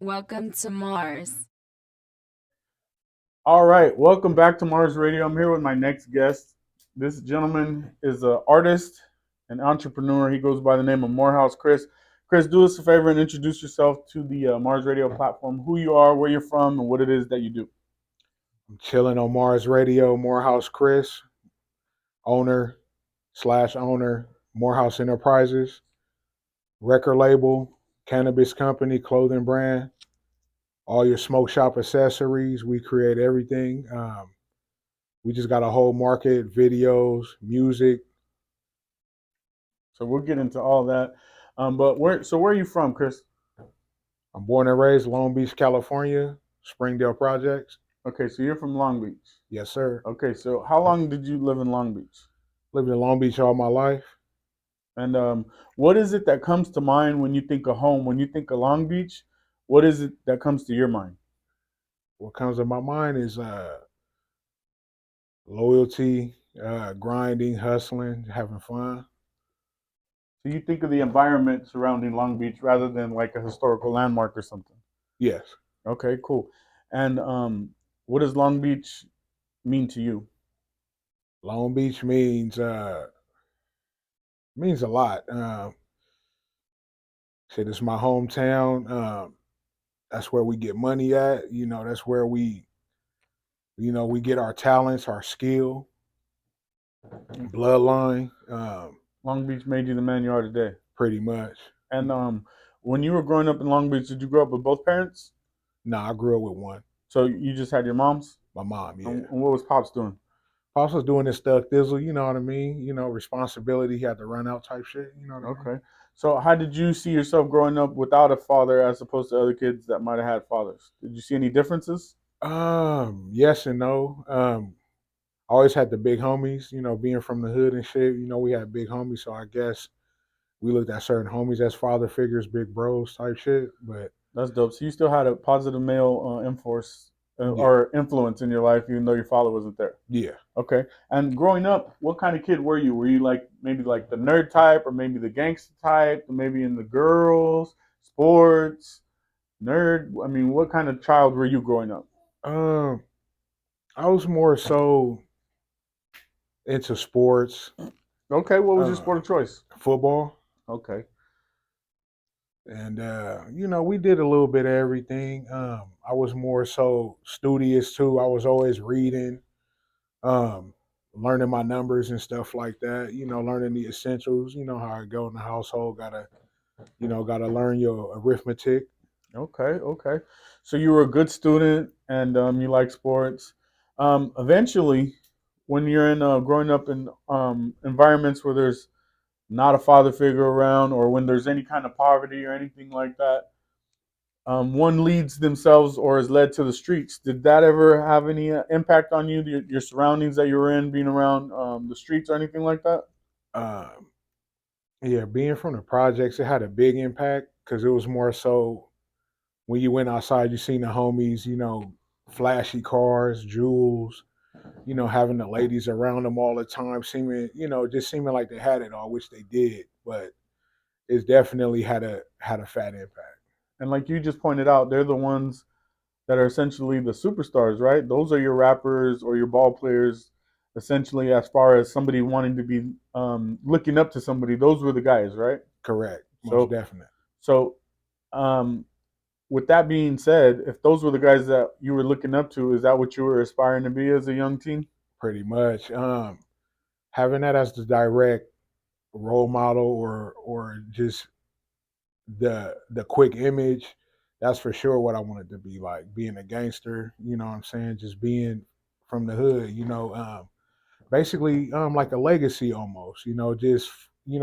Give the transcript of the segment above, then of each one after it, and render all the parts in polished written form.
Welcome to Mars. All right, welcome back to Mars Radio. I'm here with my next guest. This gentleman is an artist, an entrepreneur. He goes by the name of MooreHouse Chris. Chris, do us a favor and introduce yourself to the Mars Radio platform, who you are, where you're from, and what it is that you do. I'm chilling on Mars Radio, MooreHouse Chris, owner/owner, MooreHouse Enterprises, record label, cannabis company, clothing brand, all your smoke shop accessories. We create everything. We just got a whole market, videos, music. So we'll get into all that. But where are you from, Chris? I'm born and raised Long Beach, California, Springdale Projects. Okay, so you're from Long Beach. Yes, sir. Okay, so how long did you live in Long Beach? Lived in Long Beach all my life. And what is it that comes to mind when you think of home? When you think of Long Beach, what is it that comes to your mind? What comes to my mind is loyalty, grinding, hustling, having fun. So you think of the environment surrounding Long Beach rather than like a historical landmark or something. Yes. Okay, cool. And what does Long Beach mean to you? Long Beach means a lot. Shit, it's my hometown. That's where we get money at. That's where we get our talents, our skill, bloodline. Long Beach made you the man you are today. Pretty much. And when you were growing up in Long Beach, did you grow up with both parents? No, I grew up with one. So you just had your moms? My mom, yeah. And what was Pops doing? Pops was doing this stuff, thizzle, you know what I mean? Responsibility, he had to run out type shit, you know what I mean? Okay. So how did you see yourself growing up without a father as opposed to other kids that might have had fathers? Did you see any differences? Yes and no. I always had the big homies, being from the hood and shit, we had big homies, so I guess we looked at certain homies as father figures, big bros type shit. But That's dope. So you still had a positive male influence yeah, or influence in your life, even though your father wasn't there. yeah. Okay. And growing up, what kind of kid were you? Were you like maybe like the nerd type, or maybe the gangster type, or maybe in the girls, sports, nerd? I mean, what kind of child were you growing up? Um, I was more so into sports, Okay. What was your uh, sport of choice? football, Okay. and we did a little bit of everything. I was more so studious too. I was always reading, um, learning my numbers and stuff like that. Learning the essentials. You know how I go in the household. Gotta learn your arithmetic. Okay. Okay. So you were a good student, and you like sports. Eventually, when you're in growing up in environments where there's not a father figure around, or when there's any kind of poverty or anything like that, one leads themselves or is led to the streets. Did that ever have any impact on you, your surroundings that you were in, being around the streets or anything like that? Um, yeah, being from the projects, it had a big impact because it was more so when you went outside, you seen the homies, flashy cars, jewels, having the ladies around them all the time, just seeming like they had it all, which they did, but it's definitely had a fat impact. And like you just pointed out, they're the ones that are essentially the superstars, right? Those are your rappers or your ball players, essentially, as far as somebody wanting to be looking up to somebody. Those were the guys, right? Correct, most So, definite. so um, with that being said, if those were the guys that you were looking up to, is that what you were aspiring to be as a young teen? Pretty much. Having that as the direct role model or just the quick image, that's for sure what I wanted to be like. Being a gangster, you know what I'm saying? Just being from the hood, basically like a legacy almost, just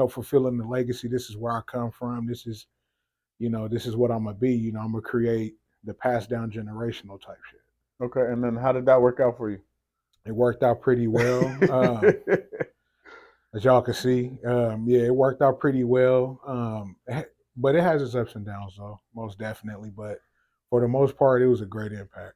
fulfilling the legacy. This is where I come from. This is what I'm gonna be. I'm gonna create the passed down generational type shit. Okay, and then how did that work out for you? It worked out pretty well. As y'all can see, yeah, it worked out pretty well. But it has its ups and downs, though, most definitely. But for the most part, it was a great impact.